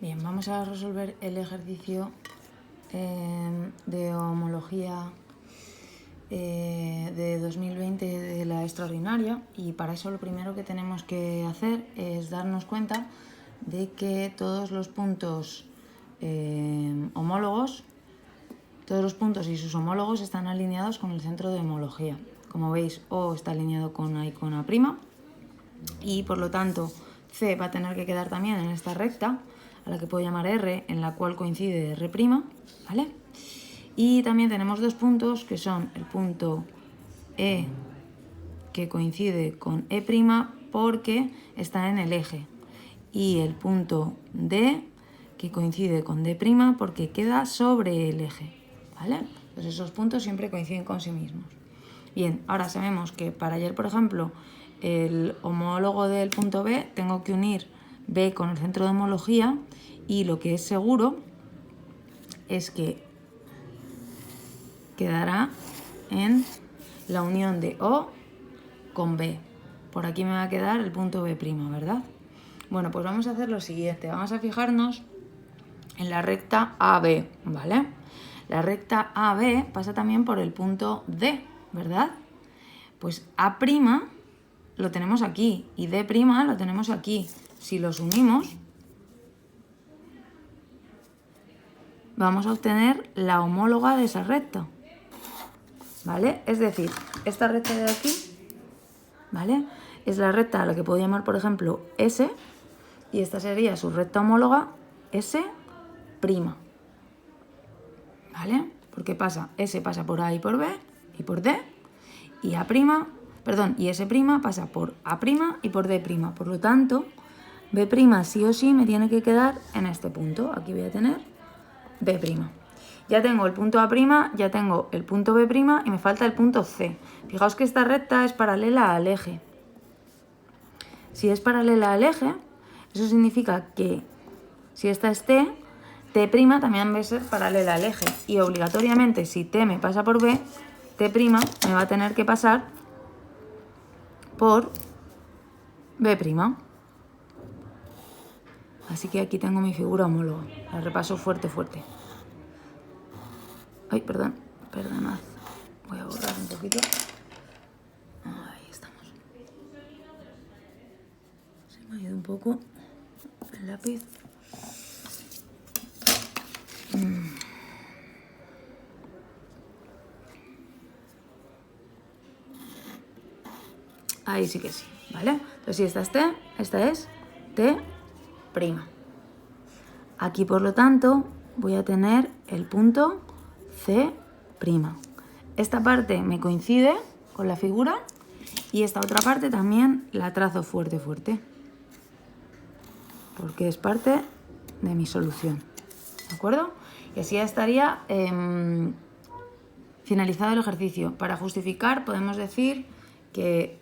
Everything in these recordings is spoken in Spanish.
Bien, vamos a resolver el ejercicio de homología de 2020 de la extraordinaria, y para eso lo primero que tenemos que hacer es darnos cuenta de que todos los puntos homólogos, todos los puntos y sus homólogos están alineados con el centro de homología. Como veis, O está alineado con A y con A', y por lo tanto C va a tener que quedar también en esta recta, a la que puedo llamar R, en la cual coincide R', ¿vale? Y también tenemos dos puntos que son el punto E, que coincide con E' porque está en el eje, y el punto D, que coincide con D' porque queda sobre el eje, ¿vale? Entonces esos puntos siempre coinciden con sí mismos. Bien, ahora sabemos que para hallar, por ejemplo, el homólogo del punto B, tengo que unir B con el centro de homología, y lo que es seguro es que quedará en la unión de O con B. Por aquí me va a quedar el punto B', ¿verdad? Bueno, pues vamos a hacer lo siguiente. Vamos a fijarnos en la recta AB, ¿vale? La recta AB pasa también por el punto D, ¿verdad? Pues A' lo tenemos aquí y D' lo tenemos aquí. Si los unimos, vamos a obtener la homóloga de esa recta, ¿vale? Es decir, esta recta de aquí, ¿vale?, es la recta a la que puedo llamar, por ejemplo, S, y esta sería su recta homóloga S', ¿vale? Porque S pasa por A y por B y por D, y y S' pasa por A' y por D'. Por lo tanto, B' sí o sí me tiene que quedar en este punto. Aquí voy a tener B'. Ya tengo el punto A', ya tengo el punto B' y me falta el punto C. Fijaos que esta recta es paralela al eje. Si es paralela al eje, eso significa que si esta es T, T' también debe ser paralela al eje. Y obligatoriamente, si T me pasa por B, T' me va a tener que pasar por B'. Así que aquí tengo mi figura homóloga. La repaso fuerte. Ay, perdonad. Voy a borrar un poquito. Ahí estamos. Se me ha ido un poco el lápiz. Ahí sí que sí, ¿vale? Entonces si esta es T, esta es T'. Aquí, por lo tanto, voy a tener el punto C'. Esta parte me coincide con la figura y esta otra parte también la trazo fuerte, porque es parte de mi solución, ¿de acuerdo? Y así ya estaría finalizado el ejercicio. Para justificar podemos decir que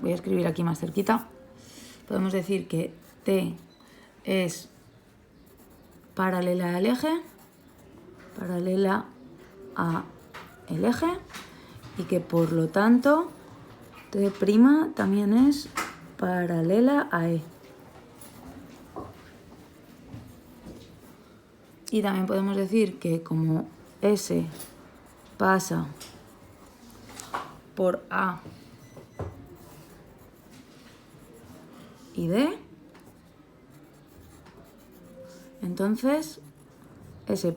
voy a escribir aquí más cerquita. Podemos decir que T es paralela al eje, paralela a el eje, y que por lo tanto T' también es paralela a E. Y también podemos decir que como S pasa por A y D, entonces S'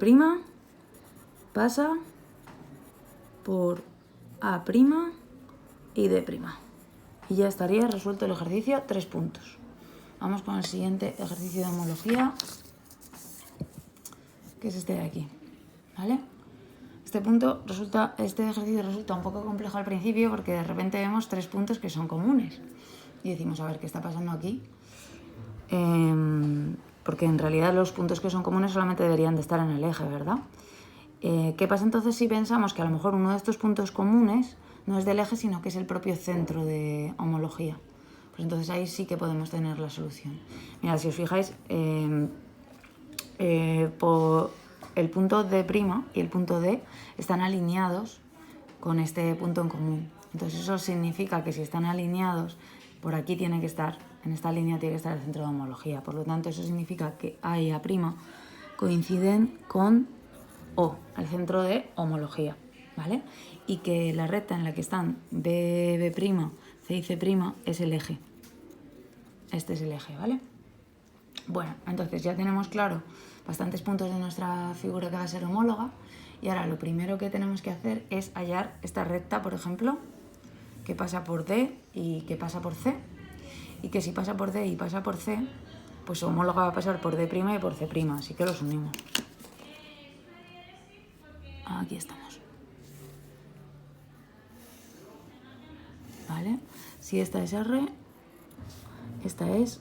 pasa por A' y D'. Y ya estaría resuelto el ejercicio, 3 puntos. Vamos con el siguiente ejercicio de homología, que es este de aquí, ¿vale? Este ejercicio resulta un poco complejo al principio porque de repente vemos 3 puntos que son comunes. Y decimos, a ver, ¿qué está pasando aquí? Porque en realidad los puntos que son comunes solamente deberían de estar en el eje, ¿verdad? ¿Qué pasa entonces si pensamos que a lo mejor uno de estos puntos comunes no es del eje, sino que es el propio centro de homología? Pues entonces ahí sí que podemos tener la solución. Mirad, si os fijáis, por el punto D' y el punto D están alineados con este punto en común. Entonces eso significa que si están alineados, por aquí tiene que estar En esta línea tiene que estar el centro de homología. Por lo tanto, eso significa que A y A' coinciden con O, el centro de homología, ¿vale? Y que la recta en la que están B, B', C y C' es el eje. Este es el eje, ¿vale? Bueno, entonces ya tenemos claro bastantes puntos de nuestra figura que va a ser homóloga. Y ahora lo primero que tenemos que hacer es hallar esta recta, por ejemplo, que pasa por D y que pasa por C. Y que si pasa por D y pasa por C, pues su homóloga va a pasar por D' y por C', así que los unimos. Aquí estamos. ¿Vale? Si esta es R, esta es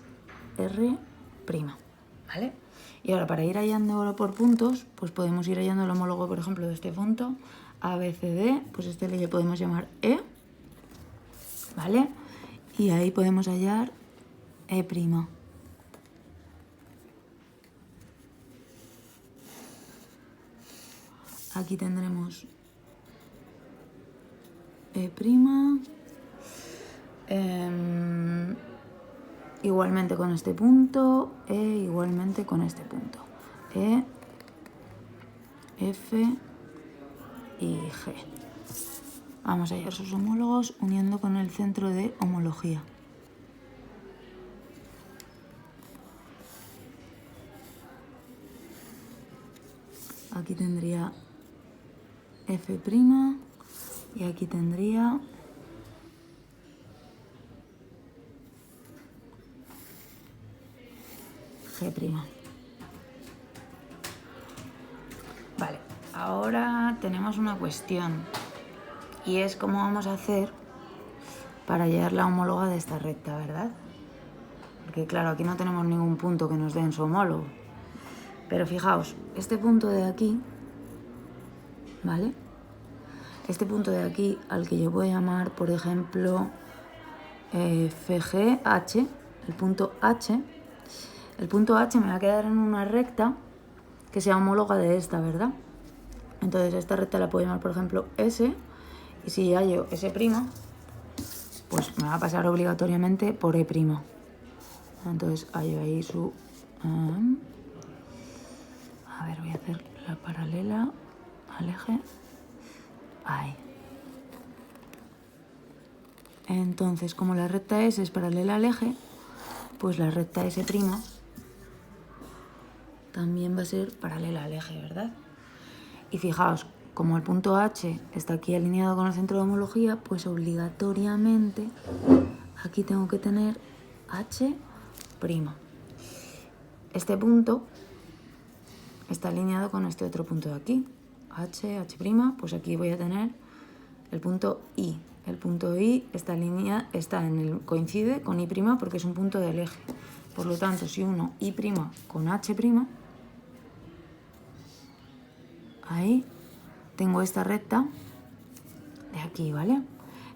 R'. ¿Vale? Y ahora para ir hallándolo por puntos, pues podemos ir hallando el homólogo, por ejemplo, de este punto, A, B, C, D, pues este le podemos llamar E, ¿vale? Y ahí podemos hallar E'. Aquí tendremos E', igualmente con este punto, igualmente con este punto. E, F y G. Vamos a hallar sus homólogos uniendo con el centro de homología. Aquí tendría F' y aquí tendría G'. Vale, ahora tenemos una cuestión y es cómo vamos a hacer para hallar la homóloga de esta recta, ¿verdad? Porque claro, aquí no tenemos ningún punto que nos den su homólogo. Pero fijaos, este punto de aquí, ¿vale? Este punto de aquí, al que yo puedo llamar, por ejemplo, FGH, el punto H me va a quedar en una recta que sea homóloga de esta, ¿verdad? Entonces esta recta la puedo llamar, por ejemplo, S, y si hallo S', pues me va a pasar obligatoriamente por E'. Entonces hallo ahí su... a ver, voy a hacer la paralela al eje. Ahí. Entonces, como la recta S es paralela al eje, pues la recta S' también va a ser paralela al eje, ¿verdad? Y fijaos, como el punto H está aquí alineado con el centro de homología, pues obligatoriamente aquí tengo que tener H'. Este punto está alineado con este otro punto de aquí, H', pues aquí voy a tener el punto I. El punto I coincide con I' porque es un punto del eje. Por lo tanto, si uno I' con H', ahí tengo esta recta de aquí, ¿vale?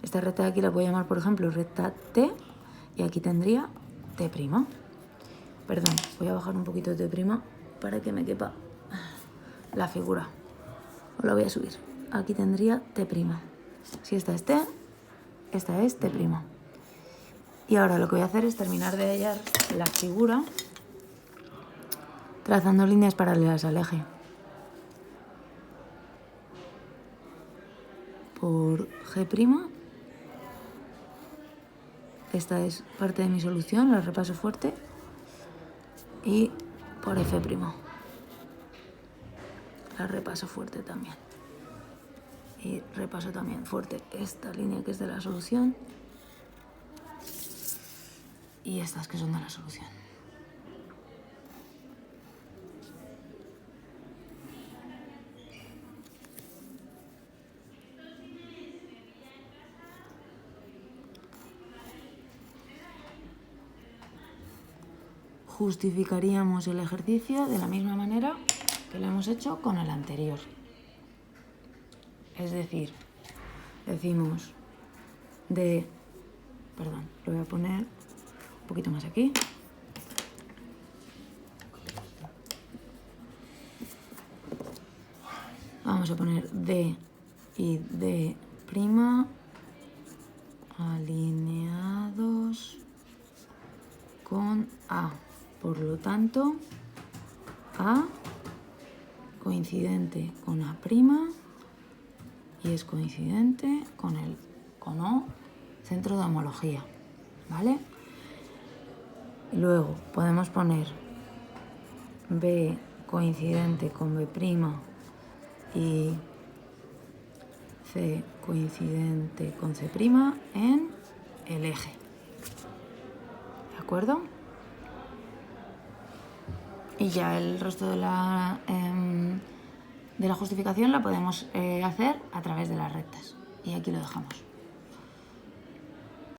Esta recta de aquí la puedo llamar, por ejemplo, recta T, y aquí tendría T'. Perdón, voy a bajar un poquito de T' para que me quepa la figura. Os la voy a subir. Aquí tendría T'. Si esta es T, esta es T'. Y ahora lo que voy a hacer es terminar de hallar la figura trazando líneas paralelas al eje. Por G', esta es parte de mi solución, la repaso fuerte, y por F', la repaso fuerte también. Y repaso también fuerte esta línea que es de la solución y estas que son de la solución. Justificaríamos el ejercicio de la misma manera que lo hemos hecho con el anterior. Es decir, decimos lo voy a poner un poquito más aquí. Vamos a poner D y D' alineados con A. Por lo tanto, A coincidente con A' y es coincidente con O, centro de homología, ¿vale? Y luego podemos poner B coincidente con B' y C coincidente con C' en el eje. ¿De acuerdo? Y ya el resto de la justificación la podemos hacer a través de las rectas. Y aquí lo dejamos.